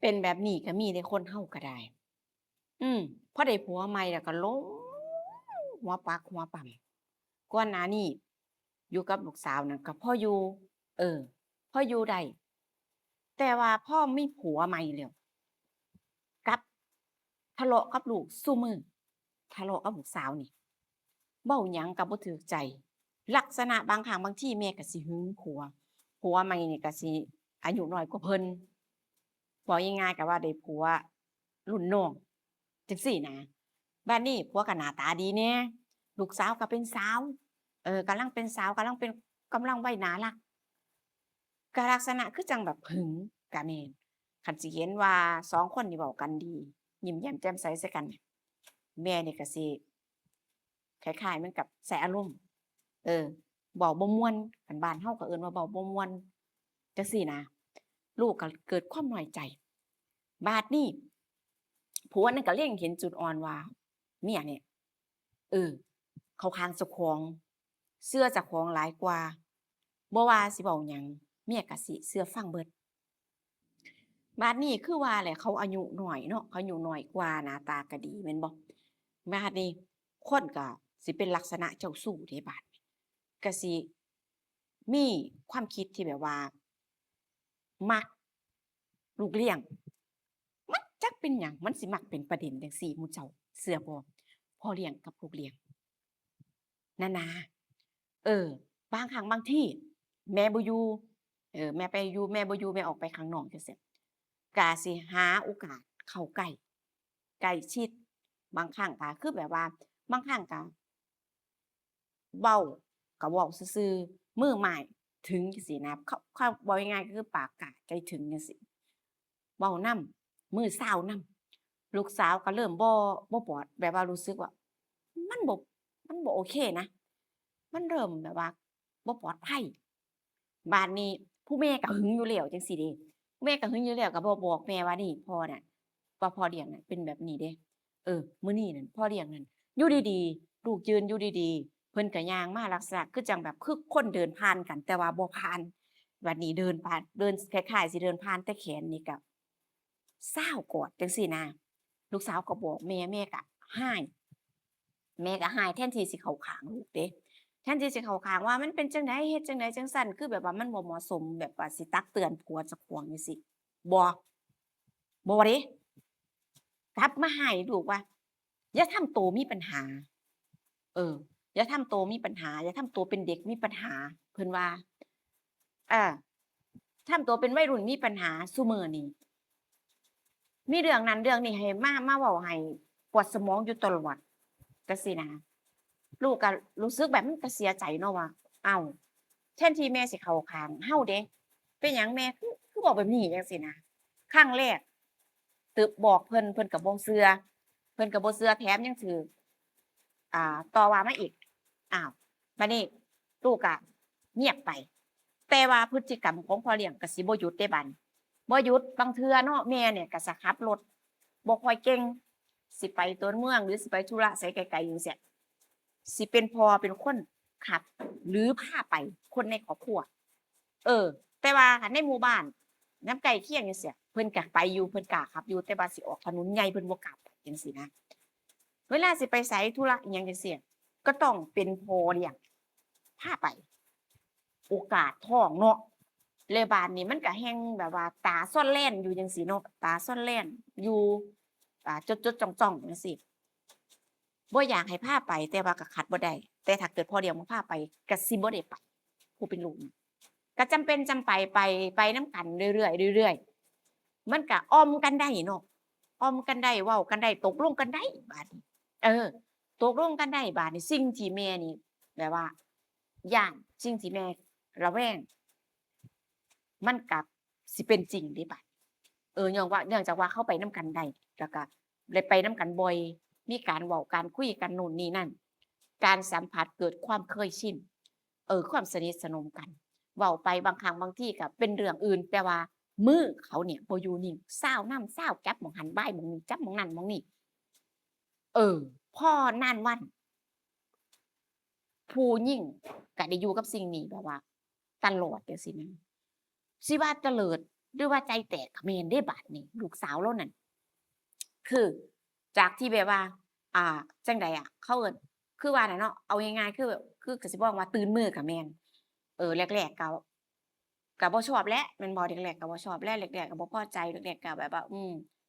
เป็นแบบนี้ก็มีเด้คนเฮาก็ได้ อืมพอได้ผัวใหม่แล้วก็หลงหัวปักหัวปั๊มก่อนหน้านี้อยู่กับลูกสาวนั่นก็พออยู่เออพออยู่ได้แต่ว่าพอมีผัวใหม่แล้วกลับทะเลาะกับลูกซุมื้อทะเลาะกับลูกสาวนี่เว้าหยังก็บ่ถูกใจลักษณะบางครั้งบางทีแม่ก็สิหึงผัวใหม่นี่ก็สิอายุน้อยกว่าเพิ่นเว้าง่ายๆก็ว่าได้ผัวรุ่นน้องจังซี้นะ บัดนี้ผัวก็หน้าตาดีแหน่ลูกสาวก็เป็นสาวกำลังเป็นสาวกำลังวัยน่ารักก็ลักษณะคือจังแบบหึงก็แม่นคันสิเห็นว่า2คนนี่เว้ากันดียิ้มแย้มแจ่มใสใส่กันเนี่ยแม่นี่ก็สิคล้ายๆเหมือนกับใส่อารมณ์เออเว้าบ่ม่วนคันบ้านเฮาก็เอิ้นว่าเว้าบ่ม่วนจังซี้นะลูกก็เกิดความน้อยใจบัดนี้ผัวนั่นก็เล็งเห็นจุดอ่อนว่าเมียเนี่ย เออเข้าข้างเจ้าของเชื่อเจ้าของหลายกว่าบ่ว่าสิเว้าหยังเมียก็สิเชื่อฟังเบิดบัดนี้คือว่าแหละเขาอายุน้อยเนาะเขาอายุน้อยกว่าหน้าตาก็ดีแม่นบ่บัดนี้คนก็สิเป็นลักษณะเจ้าชู้เดะบัดนี้ก็สิมีความคิดที่แบบว่ามักลูกเลี้ยงมันจักเป็นหยังมันสิมักเป็นประเด็นจั่งซี้หมู่เจ้าเชื่อบ่พ่อเลี้ยงกับลูกเลี้ยงนะนะ เออบางครั้งบางที่แม่บ่อยู่แม่ไปอยู่แม่บ่อยู่แม่ออกไปข้างนอกจั่งซี้ก็อาจสิหาโอกาสเข้าใกล้ใกล้ชิดบางครั้งก็คือแบบว่าบางครั้งก็เว้าก็เว้าซื่อๆมือไม้ถึงจังซี้นะเขาเว้าง่ายๆก็คือปากกาใจถึงจังซี้เว้านำมือซาวนำลูกสาวก็เริ่มบ่ปลอดแบบว่ารู้สึกว่ามันบ่มันบ่โอเคนะ มันเริ่มแบบว่าบ่ปลอดภัยบัดนี้ผู้แม่ก็หึงอยู่แล้วจังซี้เด้ผู้แม่ก็หึงอยู่แล้วก็บ่บอกแม่ว่านี่พ่อน่ะว่าพ่อเลี้ยงน่ะเป็นแบบนี้เด้มื้อนี้นั่นพ่อเลี้ยงนั่นอยู่ดีๆลูกยืนอยู่ดีๆเพิ่นก็ย่างมาลักษณะคือจั่งแบบคือคนเดินผ่านกันแต่ว่าบ่ผ่านบัดนี้เดินผ่านเดินคล้ายๆสิเดินผ่านแต่แขนนี่ก็เซาวกอดจังซี้นะลูกสาวก็บอกแม่แม่ก็ร้ายแม่ก็ร้ายแทนที่สิเข้าข้างลูกเด้ แทนที่สิเข้าข้างว่ามันเป็นจังไดเฮ็ดจังไดจังซั้นคือแบบว่ามันบ่เหมาะสมแบบว่าสิตักเตือนผัวเจ้าของจั่งซี้บ่บ่เดะกลับมาให้ลูกว่าอย่าทำตัวมีปัญหาเอออย่าทำตัวมีปัญหาอย่าทำตัวเป็นเด็กมีปัญหาเพิ่นว่าอาทำตัวเป็นวัยรุ่นมีปัญหาซุมื้อนี้มีเรื่องนั้นเรื่องนี้ให้มาเว้าให้ปวดสมองอยู่ตลอดจังซี้นะลูกก็รู้สึกแบบมันก็เสียใจเนาะว่าอ้าว แทนที่แม่สิเข้าข้างเฮาเดะเป็นหยังแม่คือเว้าแบบนี้จังซี้นะครั้งแรกตึกบอกเพิ่นก็บ่เชื่อเพิ่นก็บ่เชื่อแถมยังถูกต่อว่ามาอีกอ้าวบัดนี้ลูกก็เงียบไปแต่ว่าพฤติกรรมของพ่อเลี้ยงก็สิบ่หยุดเดะบัดนี้บ่หยุดบางเทื่อเนาะแม่เนี่ยก็สิขับรถบ่ค่อยเก่งสิไปตัวเมืองหรือสิไปธุระไสไกลๆจั่งซี้สิเป็นพ่อเป็นคนขับหรือพาไปคนในครอบครัว เออแต่ว่าคันในหมู่บ้านนำใกล้เคียงจังซี้เพิ่นก็ไปอยู่เพิ่นกล้าขับอยู่แต่ว่าสิออกถนนใหญ่เพิ่นบ่กล้าไปจังซี้นะเวลาสิไปไสธุระอิหยังจังซี้ก็ต้องเป็นพ่อเลี้ยงพาไปโอกาสท้องเนาะแล้วบัดนี้มันก็แฮ่งแบบว่าตาซ่อนแล่นอยู่จังซี้เนาะตาซ่อนแล่นอยู่จดๆจ้องๆจังซี้บ่อยากให้พาไปแต่ว่าก็ขัดบ่ได้แต่ถ้าเกิดพ่อเลี้ยงบ่พาไปก็สิบ่ได้ไปผู้เป็นลูก ก็จำเป็นจำไปนำกันเรื่อยๆเรื่อยๆมันก็อ้อมกันได้เนาะอ้อมกันได้เว้ากันได้ตกลงกันได้บาดนี้เออตกลงกันได้บาดนี้สิ่งที่แม่นี่แบบว่าย้านสิ่งที่แม่ระแวงมันกลับสิเป็นจริงเดะบัดเนื่องจากว่าเขาไปนำกันได้แล้วก็ได้ไปนำกันบ่อยมีการเว้าการคุยกันโน่นนี่นั่นการสัมผัสเกิดความเคยชินความสนิทสนมกัน เว้าไปบางครั้งบางทีก็เป็นเรื่องอื่นแต่ว่ามือเขาเนี่ยบ่อยู่นิ่งซ้าวนำซ้าวจับหม้องหั้นบ่ายหม้องนี้จับหม้องนั้นหม้องนี้เออพอนานวันผู้หญิงก็ได้อยู่กับสิ่งนี้แบบว่าตลอดจังซี้นะสิว่าเตลิด หรือว่าใจแตกก็แม่นเด้บาดนี้ลูกสาวเรานั่นคือจากที่แบบว่าจั่งใดอะเขาเอิ้นคือว่าน่ะเนาะเอาง่ายๆคือแบบคือก็สิบอกว่าตื่นมื้อก็แม่นแรกๆก็บ่ชอบแหละแม่นบ่แรกๆก็บ่ชอบแหละแรกๆก็บ่พอใจแรกๆก็แบบว่า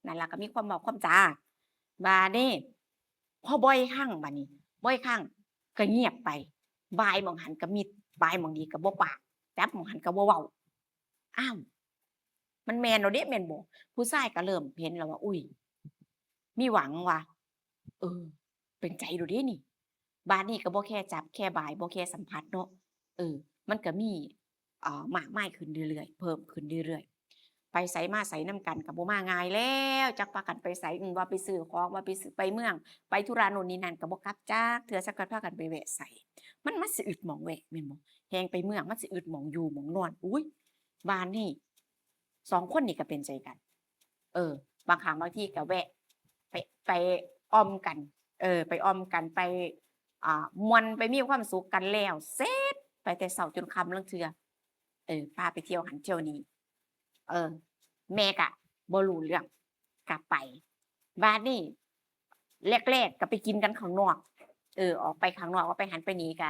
นั่นล่ะก็มีความเว้าความจาบัดนี้พอบ่อยครั้งบัดนี้บ่อยครั้งก็เงียบไปบ่ายหม้องหั้นก็มิดบ่ายหม้องนี้ก็บ่ปากจับหม้องหั้นก็บ่เว้าอ้าวมันแม่นแล้วเดะแม่นบ่ผู้ชายก็เริ่มเห็นแล้วว่าอุ๊ยมีหวังว่ะเออเป็นใจแล้วเดะนี่บัดนี้ก็บ่แค่จับแค่บ่ายบ่แค่สัมผัสเนาะเออมันก็มีมากมายขึ้นเรื่อยๆเพิ่มขึ้นเรื่อยๆไปไสมาไสนำกันก็บ่มาง่ายแล้วจักพากันไปไสว่าไปซื้อของว่าไปซื้อไปเมืองไปธุระโน่นนี่นั่นก็บ่กลับจักเทื่อจักกันพากันไปแวะไสมันสิอึดหม้องแวะแม่นบ่แฮ่งไปเมืองมันสิอึดหม้องอยู่หม้องนอนอุ๊ยบ้านนี้2คนนี่ก็เป็นใจกันเออบางครั้งบางทีก็แวะไปอ้อมกันไปอ้อมกันไปม่วนไปมีความสุขกันแล้วเสร็จไปแต่เช้าจนค่ำลางเทื่อพาไปเที่ยวหั้นเที่ยวนี้เออแม่ก็บ่รู้เรื่องก็ไปบัดนี้แรกๆก็ไปกินกันข้างนอกออกไปข้างนอกออกไปหั้นไปนี่ก็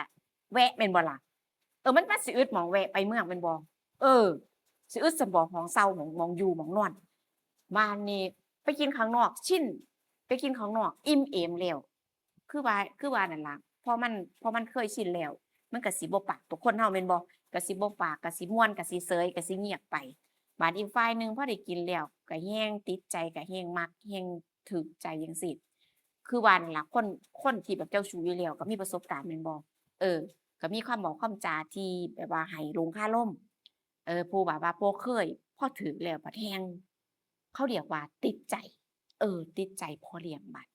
แวะแม่นบ่ล่ะมันสิอึดหม้องแวะไปเมืองแม่นบ่เออสิอึดซั้นบ่หม้องเซาหม้องอยู่หม้องนอนบัดนี้ไปกินข้างนอกชินไปกินข้างนอกอิ่มเอมแล้วคือว่านั่นล่ะพอมันเคยชินแล้วมันก็สิบ่ปากตัวคนเฮาแม่นบ่ก็สิบ่ปากก็สิม่วนก็สิเสยก็สิเงียบไปบัดอีกฝ่ายหนึ่งพอได้กินแล้วก็แฮ่งติดใจก็แฮ่งมักแฮ่งถูกใจจังซี้คือว่านั่นล่ะคนที่แบบเจ้าชู้อยู่แล้วก็มีประสบการณ์แม่นบ่เออก็มีความเว้าความจาที่แบบว่าให้ลงคาลมผู้แบบว่าบ่เคยพอถึกแล้วบัดแฮ่งเขาเรียกว่าติดใจติดใจพอเลี้ยงบัด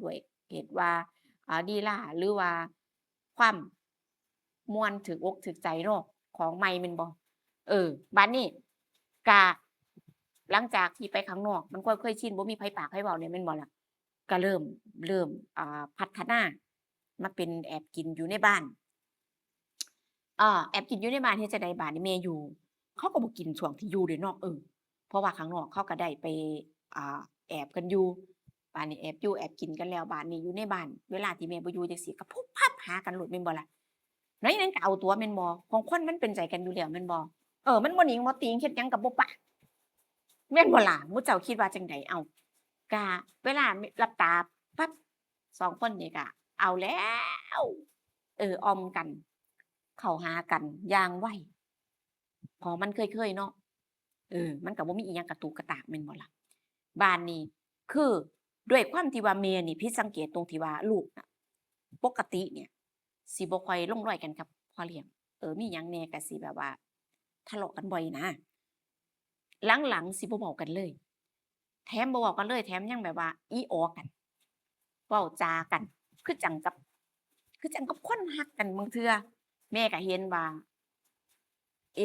ด้วยเหตุว่าลีลาหรือว่าความม่วนถึกอกถึกใจเนาะของใหม่แม่นบ่บัดนี้ก็หลังจากที่ไปข้างนอกมันก็เคยชินบ่มีไผปากไผเว้าเนี่ยแม่นบ่ล่ะก็เริ่มพัฒนามาเป็นแอบกินอยู่ในบ้านแอบกินอยู่ในบ้านเฮ็ดจั่งใดบัดนี้แม่อยู่เขาก็บ่กินช่วงที่อยู่ด้วยเนาะเพราะว่าข้างนอกเขาก็ได้ไปอ่าแอบกันอยู่บัดนี้แอบอยู่แอบกินกันแล้วบัดนี้อยู่ในบ้านเวลาที่แม่บ่อยู่จังซี้ก็พุบพับหากันโลดแม่นบ่ล่ะไหนนั้นก็เอาตั่วแม่นบ่ของคนมันเป็นใจกันอยู่แล้วแม่นบ่มันบ่หนิงบ่ติงเฮ็ดหยังก็บ่ปะแม่นบ่ล่ะหมู่เจ้าคิดว่าจั่งใดเอ้าก็เวลาหลับตาปั๊บ2คนนี้ก็เอาแล้วอ้อมกันเข้าหากันอย่างไวเพราะมันเคยๆเนาะมันก็บ่มีอิหยังกระตุกกระตากแม่นบ่ล่ะบ้านนี้คือด้วยความที่ว่าแม่นี่ผิดสังเกตตรงที่ว่าลูกน่ะปกติเนี่ยสิบ่ค่อยลงรอยกันกับพ่อเลี้ยงมีหยังแหน่ก็สิแบบว่าทะเลาะกันบ่อยนะหลังๆสิบ่เว้ากันเลยแถมบ่เว้ากันเลยแถมยังแบบว่าอีอ๋อกันเว้าจากันคือจั่งกับคือจั่งกับคนรักกันบางเทื่อแม่ก็เห็นว่า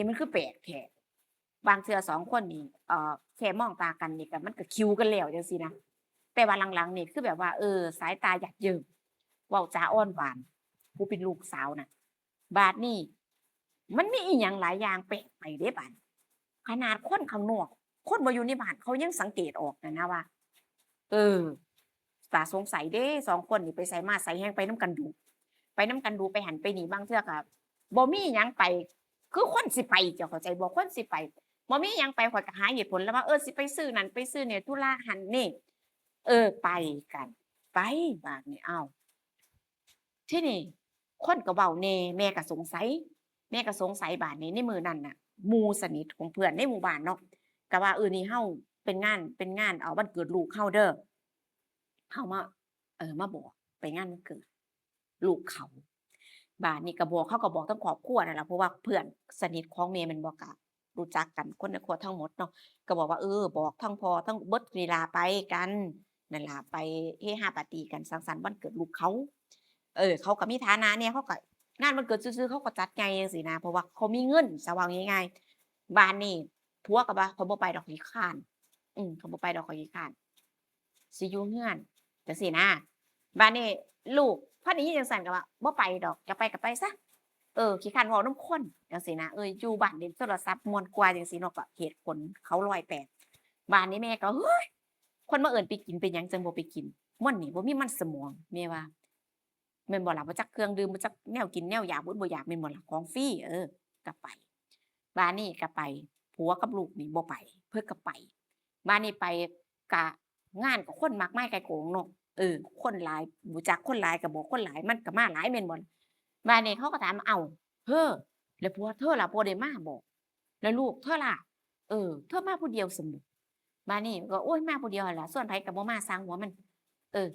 มันคือแปลกแท้บางเทื่อ2คนนี่แค่มองตากันนี่ก็มันก็คิวกันแล้วจังซี้นะแต่ว่าหลังๆนี่คือแบบว่าสายตาหยาดเยิ้มเว้าจาอ้อนหวานผู้เป็นลูกสาวน่ะบัดนี้มันมีอิหยังหลายอย่างแปลกไปเดะบัดนี้ขนาดคนข้างนอกคนบ่อยู่ในบ้านเขายังสังเกตออกน่ะนะว่าเออตาสงสัยเด้2คนนี่ไปไสมาไสแฮ่งไปนำกันดู๋ไปนำกันดู๋ไปหั้นไปนี่บางเทื่อก็บ่มีหยังไป คือคนสิไปเจ้าเข้าใจบ่คนสิไปบ่มีหยังไปข้อยก็หาเหตุผลแล้วว่าสิไปซื้อนั่นไปซื้อนี่ธุระหั้นนี่ไปกันไปบาดนี้อ้าวทีนี้คนก็เว้าแหน่แม่ก็สงสัยบาดนี้ในมื้อนั้นน่ะหมู่สนิทของเพื่อนในหมู่บ้านเนาะก็ว่านี่เฮาเป็นงานวันเกิดลูกเฮาเด้อเฮามาบอกไปงานวันเกิดลูกเขาบ้านนี้ก็บอกเขาก็บอกทั้งครอบครัวนั่นล่ะเพราะว่าเพื่อนสนิทของแม่แม่นบ่ก็รู้จักกันคนในครัวทั้งหมดเนาะก็บอกว่าบอกทั้งพ่อทั้งเบิดนี่ล่ะไปกันนั่นล่ะไปเฮฮาปาร์ตีกันสังสรรค์วันเกิดลูกเขาเขาก็มีฐานะเนี่ยเขาก็งานวันเกิดซื่อๆเขาก็จัดใหญ่จังซี้นะเพราะว่าเขามีเงินสิเว้าง่ายๆบ้านนี้ผัวก็ว่าข้อยบ่ไปดอกขี้คร้านข้อยบ่ไปดอกข้อยขี้คร้านสิอยู่เรือนจังซี้นะ บัดนี้ลูกพอได้ยินจังซั้นก็ว่าบ่ไปดอกอยากไปก็ไปซะ ขี้คร้านเว้านำคนจังซี้นะอยู่บ้านเล่นโทรศัพท์ม่วนกว่าจังซี้เนาะก็เหตุผลเขา108บ้านนี้แม่ก็เฮ้ยคนมาเอิ้นไปกินเป็นหยังจังบ่ไปกินม่วนนี่บ่มีมันสมองแม่ว่าแม่นบ่ล่ะบ่จักเครื่องดื่มบ่จักแนวกินแนวอยากบ่อดบ่อยากแม่นบ่ล่ะของฟรีก็ไปบ้านนี้ก็ไปผัวกับลูกนี่บ่ไปเพิ่นก็ไปบ้านนี้ไปก็งานก็คนมากมายไก่โกงเนาะคนหลายรู้จักคนหลายก็บอกคนหลายมันก็มาหลายแม่นบ่ล่ะบ้านนี้เขาก็ถามว่าอ้าวเธอแล้วผัวเธอล่ะบ่ได้มาบ่แล้วลูกเธอล่ะเธอมาผู้เดียวซั้นบ่บ้านนี้ก็โอ๊ยมาผู้เดียวนั่นล่ะส่วนไผก็บ่มาสร้างหัวมันเออ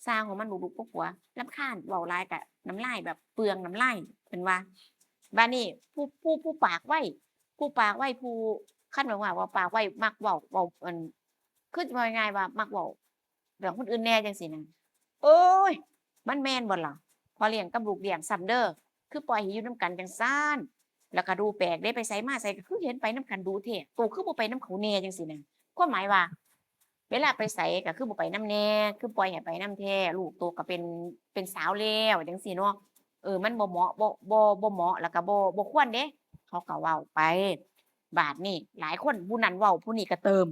สร้างของมันลูกๆผัวๆรำคาญเว้าหลายก็น้ำลายแบบเปลืองน้ำลายเพิ่นว่าบัดนี้ผู้ปากไว้ผู้ปากไว้ผู้คันแบบว่าปากไว้มักเว้าคือว่าง่ายๆว่ามักเว้าเรื่องคนอื่นแหน่จังซี้น่ะโอ๊ยมันแม่นบ่ล่ะพ่อเลี้ยงกับลูกเลี้ยงซ้ำเด้อคือปล่อยให้อยู่นำกันจังซั้นแล้วก็ดูแปลกเดะไปไสมาไสก็คือเห็นไปนำกันดู้แท้โตคือบ่ไปนำเขาแหน่จังซี้น่ะความหมายว่า เวลาไปไสก็คือบ่ไปนำแหน่คือปล่อยให้ไปนำแท้ลูกโตก็เป็นสาวแล้วจังซี้เนาะมันบ่เหมาะบ่เหมาะแล้วก็บ่ควรเดะเขาก็เว้าไปบาดนี้หลายคนผู้นั้นเว้าผู้นี้ก็เติม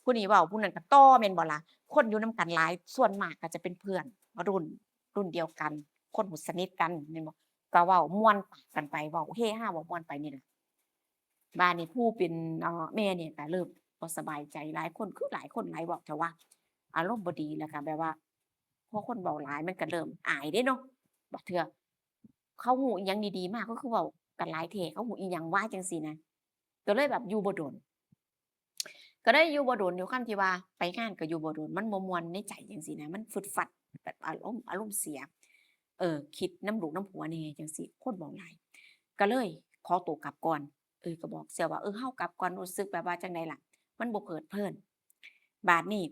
ผู้นี้เว้าผู้นั้นก็ต่อแม่นบ่ล่ะคนอยู่นำกันหลายส่วนมากก็จะเป็นเพื่อนรุ่นรุ่นเดียวกันคนหูสนิทกันแม่นบ่ก็เว้าม่วนปากกันไปเว้าเฮฮาเว้าม่วนไปนี่ล่ะ บ้านนี้ผู้เป็นแม่เนี่ยก็เริ่มบ่สบายใจหลายคนคือหลายคนหลายเว้าเถาว่าอารมณ์บ่ดีแล้วก็แบบว่าพอคนเว้าหลายมันก็เริ่มอายเดะเนาะบางเทื่อเขาฮู้อิหยังดีๆมาเขาคือเว้ากันหลายแท้เขาฮู้อิหยังวะจังซี้นะก็เลยแบบอยู่บ่โดนก็เลยอยู่บ่โดนด้วยความที่ว่าไปงานก็อยู่บ่โดนมันบ่ม่วนในใจจังซี้นะมันฟึดฟัดแบบอารมณ์เสียคิดนำลูกนำผัวแหน่จังซี้คนเว้าหลายก็เลยขอตัวกลับก่อน ก็บอกเสี่ยวว่าเฮากลับก่อนรู้สึกแบบว่าจั่งใดล่ะมันบ่เพลิดเพลินบาดนี้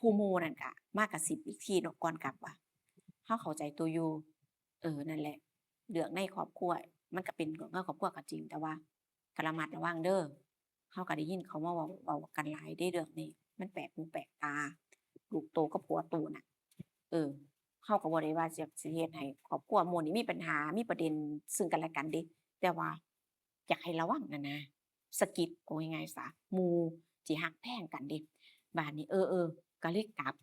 ผู้หมู่นั่นก็มากระซิบอีกทีเนาะก่อนกลับว่าเฮาเข้าใจตัวอยู่นั่นแหละเรื่องในครอบครัวมันก็เป็นเรื่องในครอบครัวก็จริงแต่ว่าก็ระมัดระวังเด้อเฮาก็ได้ยินเขามาเว้ากันหลายเดะเรื่องนี้มันแปลกหูแปลกตาลูกโตกับผัวโตน่ะเออเฮาก็บ่ได้ว่าสิเฮ็ดให้ครอบครัวหมู่นี้มีปัญหามีประเด็นซึ่งกันและกันเดะแต่ว่า อยากให้ระวังนะสะกิดเอาง่ายๆซะหมู่ที่ฮักแพงกันเดะบ้านนี้ก็เลยกลับ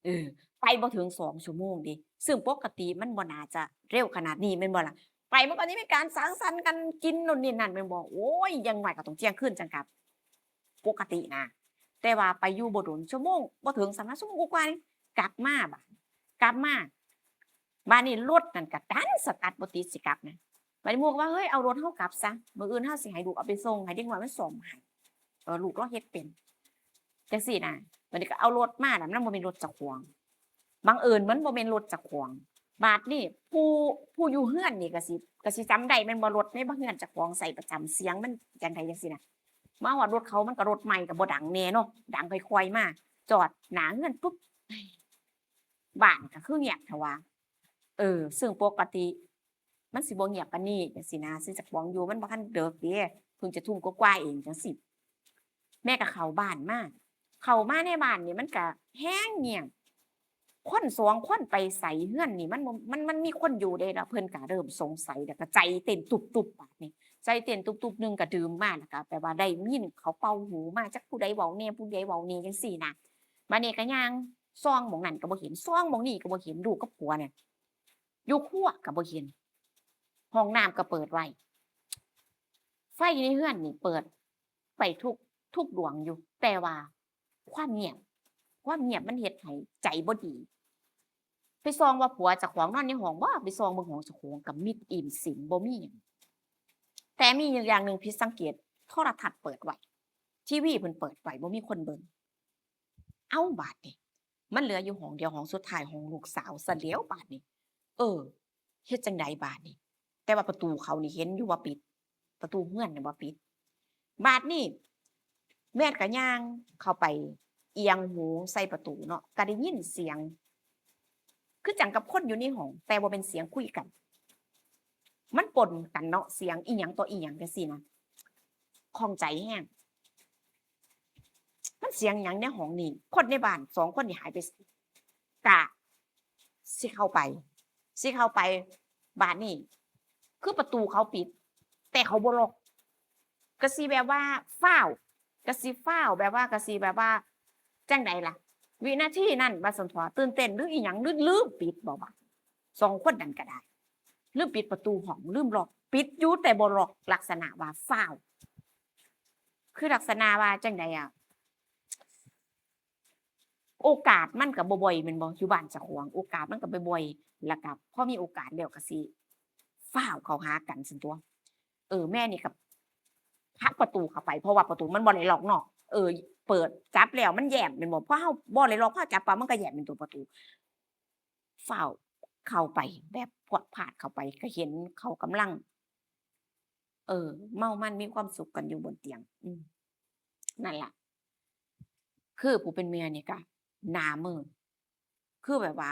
เออไปบ่ถึง2ชั่วโมงเดะซึ่งปกติมันบ่น่าจะเร็วขนาดนี้แม่นบ่ล่ะไปมันก็สิมีการสังสรรค์กันกินโน่นนี่นั่นแม่นบ่โอ๊ยอย่างน้อยก็ต้องเที่ยงคืนจั่งกลับปกตินะแต่ว่าไปอยู่บ่โดนชั่วโมงบ่ถึง3ชั่วโมงกว่าๆนี่กลับมาบัดกลับมาบ้านนี้รถนั่นก็ดันสตาร์ตบ่ติดสิกลับนะ บัดนี้หมู่ก็ว่าเฮ้ยเอารถเฮากลับซะมื้ออื่นเฮาสิให้ลูกเอาไปส่งให้เด็กน้อยมันซ่อมให้ลูกเลาเฮ็ดเป็นจังซี้น่ะบัดนี้ก็เอารถมาน่ะมันบ่แม่นรถเจ้าของบังเอิญมันบ่แม่นรถเจ้าของบาดนี้ผู้อยู่เรือนนี่ก็สิจำได้แม่นบ่รถในเรือนเจ้าของใช้ประจำเสียงมันจั่งใดจังซี้น่ะมาฮอดรถเขามันก็รถใหม่ก็บ่ดังแหน่เนาะดังค่อยๆมาจอดหน้าเรือนปุ๊บบ้านก็คือเงียบแท้วะซึ่งปกติ มันสิบ่เงียบปานนี้จังซี้นะซึ่งเจ้าของอยู่มันบ่ทันเลิกเดะเพิ่งจะทุ่มกว่าๆเองจังซี้แม่ก็เข้าบ้านมาเข้ามาในบ้านนี่มันก็แฮงเงียบคน2คนไปไสเรือนนี่มันบ่มันมีคนอยู่เดะแล้วเพิ่นก็เริ่มสงสัยแล้วก็ใจเต้นตุบๆบาดนี้ใจเต้นตุบๆหนึ่งก็ดื่มมาแล้วก็แบบว่าได้ยินเขาเป่าหูมาจักผู้ใดเว้าแหน่ผู้ใดเว้าแหน่จังซี้น่ะบัดนี้ก็ย่างส่องหม้องนั้นก็บ่เห็นส่องหม้องนี้ก็บ่เห็นลูกกับผัวเนี่ยอยู่ครัวก็บ่เห็น ห้องน้ำก็เปิดไว้ไฟในเรือนนี่เปิดไปทุกดวงอยู่แต่ว่าความเงียบความเงียบมันเฮ็ดให้ใจบ่ดีไปส่องว่าผัวเจ้าของนอนในห้องบ่ไปส่องเบิ่งห้องเจ้าของก็มิดอิ่มสิมบ่มีหยังแต่มีอยู่อย่างหนึ่งผิดสังเกตโทรทัศน์เปิดไว้ทีวีเพิ่นเปิดไว้บ่มีคนเบิ่งอ้าวบาดนี้มันเหลืออยู่ห้องเดียวห้องสุดท้ายห้องลูกสาวซะแล้วบาดนี้เออเฮ็ดจั่งใดบาดนี้ แต่ว่าประตูเขานี่เห็นอยู่ว่าปิดประตูเรือนน่ะบ่ปิดบาดนี้แม่นก็ย่างเข้าไปเอียงหูใส่ประตูเนาะก็ได้ยินเสียงคือจังกับคนอยู่ในห้องแต่บ่เป็นเสียงคุยกันมันปนกันเนาะเสียงอิหยังต่ออิหยังจังซี้นะข้องใจแรงมันเสียงหยังในห้องนี้คนในบ้าน2คนนี่หายไปไสก็สิเข้าไปสิเข้าไปบาดนี้ คือประตูเขาปิด แต่เขาบ่ล็อกก็สิแบบว่าฟ้าวก็สิฟ้าวแบบว่าก็สิแบบว่าจั่งใดล่ะวินาทีนั้นว่าซั่นตั่วตื่นเต้นหรืออิหยังหรือลืมปิดบ่วะ2คนนั้นก็ได้ลืมปิดประตูห้องลืมล็อกปิดอยู่แต่บ่ล็อกลักษณะว่าฟ้าวคือลักษณะว่าจั่งใดอะ โอกาสมันก็บ่บ่อยแม่นบ่อยู่บ้านเจ้าของโอกาสมันก็บ่บ่อยแล้วก็พอมีโอกาสแล้วก็สิฟ้าวเข้าหากันซั้นตั่วแม่นี่ก็ผลักประตูเข้าไปเพราะว่าประตูมันบ่ได้ล็อกเนาะเปิดจับแล้วมันแย้มแม่นบ่พอเราบ่ได้ล็อกพอจับปั๊บมันก็แย้มเป็นตัวประตูฟ้าวเข้าไปแบบพรวดพราดเข้าไปก็เห็นเขากำลังเมามันมีความสุขกันอยู่บนเตียงนั่นล่ะคือผู้เป็นเมียนี่ก็หน้ามืดคือแบบว่า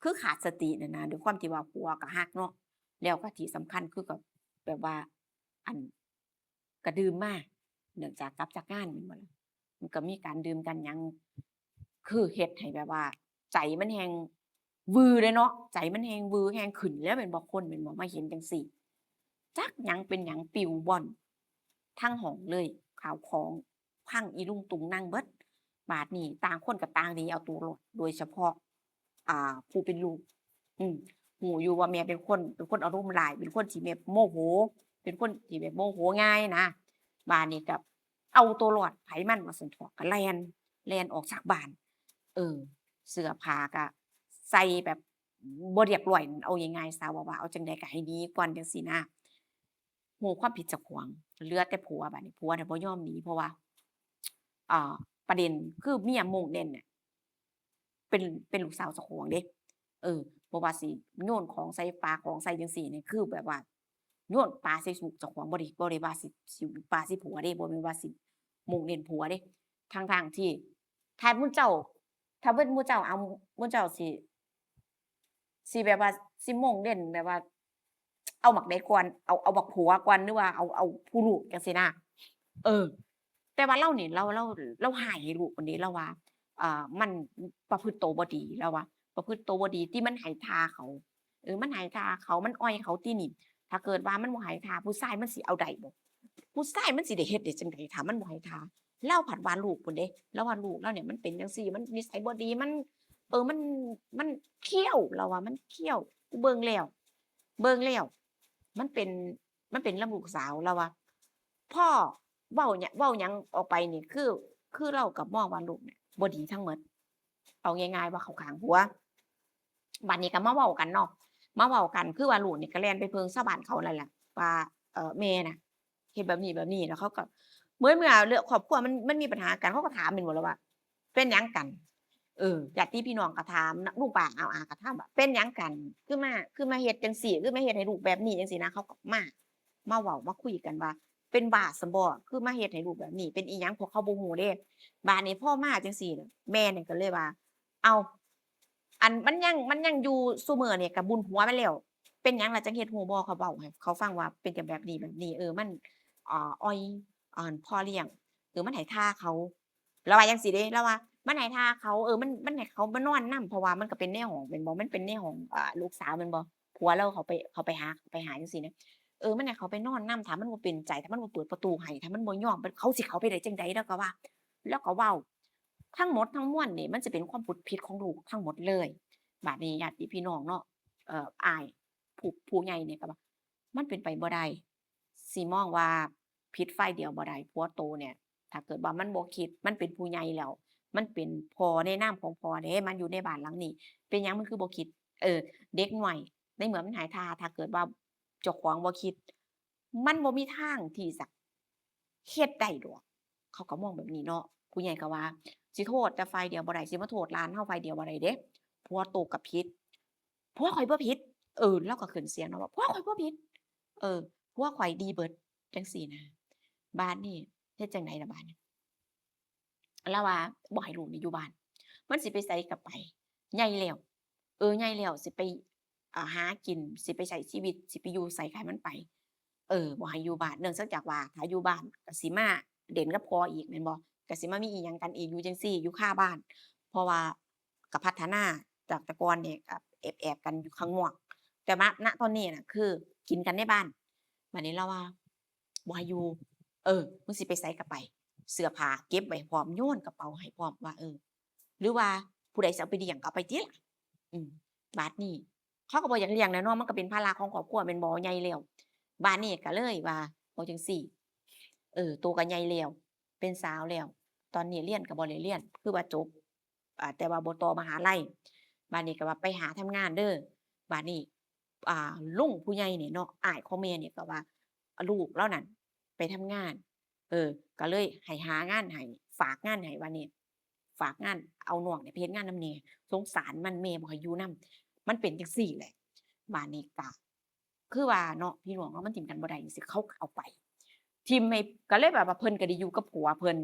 คือขาดสติน่ะนะด้วยความที่ว่าผัวก็รักเนาะแล้วก็ที่สำคัญคือก็แบบว่าอั่นก็ดื่มมาเนื่องจากกลับจากงานแม่นบ่ล่ะมันก็มีการดื่มกันหยังคือเฮ็ดให้แบบว่าใจมันแฮ่งวือเลยเนาะใจมันแฮ่งวือแฮ่งขึ้นแล้วแม่นบ่คนแม่นบ่มาเห็นจั่งซี้จักหยังเป็นหยังปลิวว่อนทั้งห้องเลยข้าวของพังอีรุงตุงนังเบิดบัดนี้ต่างคนก็ต่างหนีเอาตัวรอดโดยเฉพาะ ผู้เป็นลูกอืมรู้อยู่ว่าแม่เป็นคนอารมณ์ร้ายเป็นคนที่แบบโมโหเป็นคนที่แบบโมโหง่ายนะบ้านนี้ก็เอาตัวรอดไผมันว่าซั่นเถาะก็แล่นออกจากบ้านเออเสื้อผ้าก็ใส่แบบบ่เรียบร้อยเอาง่ายๆซะว่าเอาจั่งใดก็ให้หนีก่อนจังซี้นะรู้ความผิดเจ้าของเหลือแต่ผัวบัดนี้ผัวน่ะบ่ยอมหนีเพราะว่าอ่าประเด็นคือเมียโมงเด่นเนี่ย เป็นเป็นลูกสาวเจ้าของเดะบ่ว่าสิโยนของใส่ปาของใส่จังซี้นี่คือแบบว่าโยนปาใส่ลูกเจ้าของบ่ได้ว่าสิปาใส่ผัวเดะบ่แม่นว่าสิโมงเล่นผัวเดะทั้งๆที่ถ้าหมู่เจ้าถ้าเบิดหมู่เจ้าเอาหมู่เจ้าสิแบบว่าสิโม้งเล่นแบบว่าเอาบักใดก่อนเอาบักผัวก่อนหรือว่าเอาผู้ลูกจังซี้นะเออแต่ว่าเรานี่เราร้ายให้ลูกคนนี้เราว่า มันประพฤติตัวบ่ดีแล้วว่าประพฤติตัวบ่ดีที่มันให้ท่าเขามันให้ท่าเขามันอ่อยเขาติหนิถ้าเกิดว่ามันบ่ให้ท่าผู้ชายมันสิเอาได้บ่ผู้ชายมันสิได้เฮ็ดได้จังไดถ้ามันบ่ให้ท่าเลาผัดว่าลูกพู้นเดะเลาว่าลูกเลาเนี่ยมันเป็นจังซี่มันนิสัยบ่ดีมันมันมันเขี้ยวเลาว่ามันเขี้ยวกูเบิ่งแล้วมันเป็นมันเป็นลำลูกสาวเลาว่าพ่อเว้าหยังออกไปนี่คือเราก็มองว่าลูกเนี่ย บ่ดีทั้งหมดเอาง่ายๆว่าเข้าข้างผัวบัดนี้ก็มาเว้ากันเนาะมาเว้ากันคือว่าลูกนี่ก็แล่นไปเพิงชาวบ้านเขานั่นแหละว่าแม่น่ะเฮ็ดแบบนี้ๆแล้วเขาก็เมื่อเรื่องครอบครัวมันมีปัญหากันเขาก็ถามแม่นบ่ล่ะว่าเป็นหยังกันญาติพี่น้องก็ถามนลุงป้าอาก็ถามว่าเป็นหยังกันคือมาเฮ็ดจังซี้คือมาเฮ็ดให้ลูกแบบนี้จังซี้นะเขาก็มาเว้ามาคุยกันว่าเป็นบ้าซั้นบ่คือมาเฮ็ดให้ลูกแบบนี้เป็นอิหยังพวกเขาบ่ฮู้เดะ บาดนี้พอมาจังซี้น่ะแม่นี่ก็เลยว่าอ้าวอันมันยังอยู่ซุมื้อนี่ก็บุญหัวมันแล้วเป็นหยังล่ะจังเฮ็ดหูบ่เขาเว้าให้เขาฟังว่าเป็นจั่งแบบนี้มันอ่อยพ่อเลี้ยงมันให้ท่าเขาเลาว่าจังซี้เดะเลาว่ามันให้ท่าเขามันให้เขามานอนนำเพราะว่ามันก็เป็นในห้องแม่นบ่มันเป็นในห้องลูกสาวแม่นบ่ผัวเราเขาไปหาจังซี้นะมันให้เขาไปนอนนำถ้ามันบ่เป็นใจถ้ามันบ่เปิดประตูให้ถ้ามันบ่ยอมเขาสิเข้าไปได้จั่งใดเลาก็ว่า แล้วก็เว้าทั้งหมดทั้งมวลนี่มันจะเป็นความผิดของลูกทั้งหมดเลยบัดนี้ญาติพี่น้องเนาะอ้ายผู้ใหญ่เนี่ยก็ว่ามันเป็นไปบ่ได้สิมองว่าผิดฝ่ายเดียวบ่ได้ผัวโตเนี่ยถ้าเกิดว่ามันบ่คิดมันเป็นผู้ใหญ่แล้วมันเป็นพ่อในนามของพ่อเด้มันอยู่ในบ้านหลังนี้เป็นหยังมันคือบ่คิดเออเด็กน้อยในเมื่อมันหายท่าถ้าเกิดว่าเจ้าของบ่คิดมันบ่มีทางที่จะเฮ็ดได้ดอก เขาก็มองแบบนี้เนาะผู้ใหญ่ก็ว่าสิโทษแต่ฝ่ายเดียวบ่ได้สิมาโทษหลานเราฝ่ายเดียวบ่ได้เดะผัวโตก็ผิดผัวข้อยบ่ผิดเลาก็ขึ้นเสียงเนาะว่าผัวข้อยบ่ผิดผัวข้อยดีเบิดจั่งซี้นะบัดนี้เฮ็ดจั่งใดล่ะบัดนี้เลาว่าบ่ให้ลูกนี่อยู่บ้านมันสิไปไสก็ไปใหญ่แล้วใหญ่แล้วสิไปหากินสิไปใช้ชีวิตสิไปอยู่ไสก็ให้มันไป บ่ให้อยู่บ้านเนื่องจากว่าถ้าอยู่บ้านก็สิมาเล่นกับพ่ออีกแม่นบ่ก็สิมามีอิหยังกันอีกอยู่จั่งซี้อยู่คาบ้านเพราะว่าก็พัฒนาจากแต่ก่อนนี่ก็แอบๆกันอยู่ข้างนอก แต่ณตอนนี้น่ะคือกินกันในบ้านบัดนี้เราว่าบ่ให้อยู่มึงสิไปไสก็ไปเสื้อผ้าเก็บไว้พร้อมโยนกระเป๋าให้พร้อมว่าหรือว่าผู้ใดสิเอาไปเลี้ยงก็เอาไปติล่ะอืมบัดนี้เขาก็บ่อยากเลี้ยงแหล้วเนาะมันก็เป็นภาระของครอบครัวแม่นบ่ใหญ่แล้วบัดนี้ก็เลยว่าเอาจังซี้โตก็ใหญ่แล้วเป็นสาวแล้วตอนนี้เรียนก็บ่ได้เรียนคือว่าจบแต่ว่าบ่ต่อมหาลัยบัดนี้ก็ว่าไปหาทำงานเด้อบัดนี้ ลุงผู้ใหญ่นี่เนาะอ้ายของแม่นี่ก็ว่าลูกเลานั่นไปทำงานก็เลยให้หางานให้ฝากงานให้ว่านี่ฝากงานเอาน้องเนี่ยไปเฮ็ดงานนำแหน่สงสารมันแม่บ่ให้อยู่นำมันเป็นจังซี้แหละบัดนี้ก็คือว่าเนาะพี่น้องเนาะมันทิ่มกันบ่ได้จังซี้เขาก็เอาไปทิ่มให้ก็เลยแบบว่าเพิ่นก็ได้อยู่กับผัวเพิ่น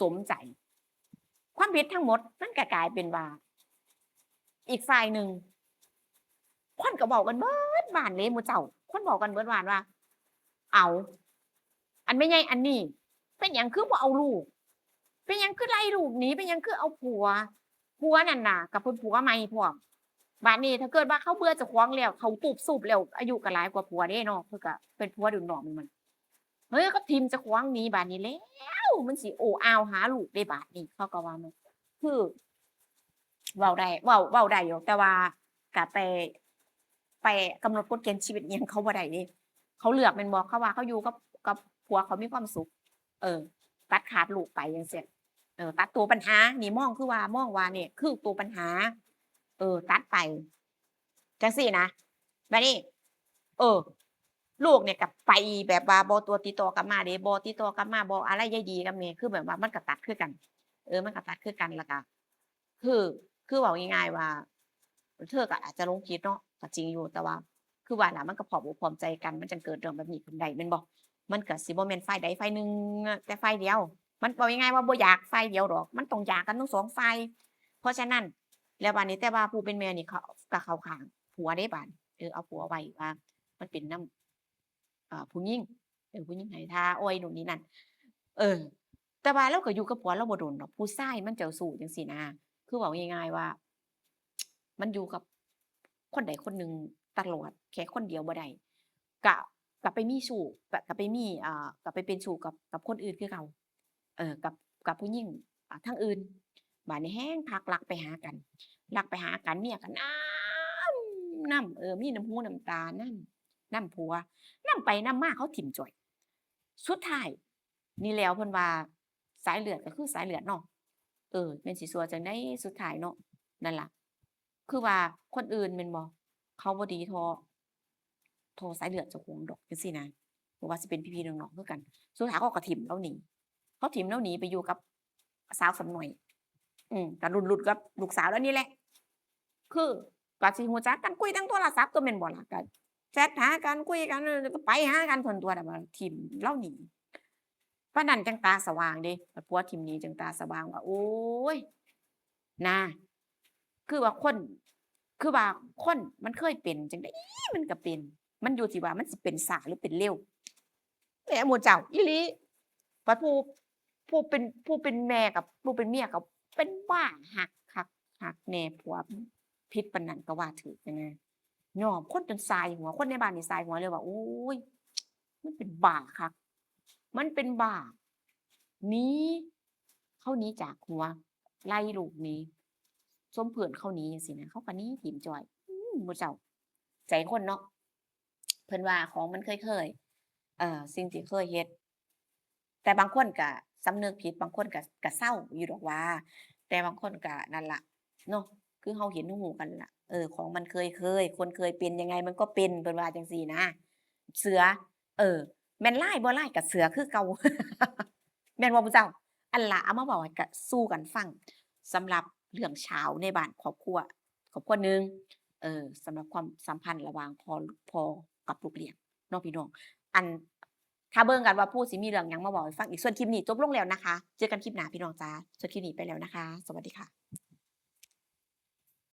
สมใจความผิดทั้งหมดมันก็กลายเป็นว่าอีกฝ่ายหนึ่ง คนก็เว้ากันเบิดบ้านเดะหมู่เจ้าคนเว้ากันเบิดบ้านว่าอ้าวอันแม่ใหญ่อันนี้เป็นหยังคือบ่เอาลูกเป็นหยังคือไล่ลูกหนีเป็นหยังคือเอาผัวนั่นน่ะก็เพิ่นผัวใหม่พร้อมบัดนี้ถ้าเกิดว่าเขาเบื่อเจ้าของแล้วเขาตูบสูบแล้วอายุก็หลายกว่าผัวเดะเนาะเพิ่นก็เป็นผัวรุ่นน้องมันเฮ้ยก็ทิ่มเจ้าของหนีบัดนี้แล้วมันสิโอ้อ้าวหาลูกได้บาดนี้เขาก็ว่ามันคือเว้าได้เว้าได้อยู่แต่ว่าก็ไปกำหนดกฎเกณฑ์ชีวิตอิหยังเขาบ่ได้เดะเขาเลือกแม่นบ่เขาว่าเขาอยู่กับผัวเขามีความสุขเออตัดขาดลูกไปจั่งซี้ตัดตัวปัญหานี่มองว่าเนี่ยคือตัวปัญหาตัดไปจังซี้นะบัดนี้เออลูกเนี่ยก็ไปแบบว่าบ่ตัวติดต่อกลับมาเดะบ่ติดต่อกลับมาบ่อะไรใยดีกับแม่คือแบบว่ามันก็ตัดคือกันมันก็ตัดคือกันแล้วก็คือคือเว้าง่ายๆว่าเธอก็อาจจะหลงผิดเนาะก็จริงอยู่แต่ว่าคือว่าล่ะมันก็พร้อมอกพร้อมใจกันมันจังเกิดเรื่องแบบนี้ขึ้นได้แม่นบ่มันก็สิบ่แม่นฝ่ายใดฝ่ายหนึ่งแต่ฝ่ายเดียวมันเว้าง่ายๆว่าบ่อยากฝ่ายเดียวดอกมันต้องอยากกันทั้งสองฝ่ายเพราะฉะนั้นแล้วบัดนี้แต่ว่าผู้เป็นแม่นี่เขาก็เข้าข้างผัวเดะบัดเอาผัวไว้ว่ามันเป็นนำผู้หญิงผู้หญิงให้ท่าอ่อยนู่นนี่นั่นเออแต่ว่าเราก็อยู่กับผัวเราบ่โดนดอกผู้ชายมันเจ้าชู้จังซี้นะคือเว้าง่ายๆว่ามันอยู่กับคนใดคนหนึ่งตลอดแค่คนเดียวบ่ได้ก็ก็ไปมีชู้ก็ไปมีก็ไปเป็นชู้กับคนอื่นคือเก่ากับผู้หญิงทางอื่นบัดนี้แฮ่งคักลักไปหากันลักไปหากันเมียก็นำมีน้ำหูน้ำตานำผัวนำไปนำมาเขาถิ้มจ้อยสุดท้ายนี่แหล้วเพิ่นว่าสายเลือดก็คือสายเลือดเนาะแม่นสิซั่วจั่งใดสุดท้ายเนาะนั่นล่ะคือว่าคนอื่นแม่นบ่เขาบ่ดีเท่าสายเลือดเจ้าของดอกจังซี้นะบ่ว่าสิเป็นพี่ๆน้องๆคือกันสุดท้ายเขาก็ถิ้มเลาหนีเขาถิ้มเลาหนีไปอยู่กับสาวสำน้อยก็รุ่นๆกับลูกสาวเลานี่แหละคือก็สิรู้จักกันคุยทางโทรศัพท์ตัวแม่นบ่ล่ะก็แชตหากันคุยกันก็ไปหากันซั้นตั่วน่ะว่าถิ้มเลาหนีปานนั้นจังตาสว่างเดะบัดผัวถิ้มหนีจังตาสว่างว่าโอ๊ยนะคือว่าคนคือว่าคนมันเคยเป็นจังได๋มันก็เป็นมันอยู่ที่ว่ามันสิเป็นช้าหรือเป็นเร็วแหมหมู่เจ้าอีหลีบัดผู้เป็นแม่กับผู้เป็นเมียก็เป็นบ้าฮักคักฮักแน่ผัวพิษปานนั้นก็ว่าถูกแล้วนะยอมคนจนส่ายหัวคนในบ้านนี่ส่ายหัวเลยว่าโอ๊ยมันเป็นบ้าคักมันเป็นบ้าหนีเขาหนีจากผัวไล่ลูกหนีซุมเพื่อนเขาหนีจังซี้นะเขาก็หนีถิ้มจ้อยหมู่เจ้าใจคนเนาะเพิ่นว่าของมันเคยสิ่งที่เคยเฮ็ดแต่บางคนก็สำนึกผิดบางคนก็เซาอยู่ดอกว่าแต่บางคนก็นั่นล่ะเนาะคือเราเห็นเรารู้กันล่ะของมันเคยคนเคยเป็นยังไงมันก็เป็นเพิ่นว่าจังซี้นะเสือเออแม่นลายบ่ลายก็เสือคือเก่าแม่นบ่ผู้เจ้าอันล่ะเอามาเว้าให้กันสู่กันฟังสำหรับเรื่องเฉาวในบ้านครอบครัวหนึ่งสำหรับความสัมพันธ์ระหว่างพ่อกับลูกเลี้ยงเนาะพี่น้องอันถ้าเบิ่งกันว่าผู้สิมีเรื่องหยังมาเว้าให้ฟังอีกส่วนคลิปนี้จบลงแล้วนะคะเจอกันคลิปหน้าพี่น้องจ๋าส่วนคลิปนี้ไปแล้วนะคะสวัสดีค่ะ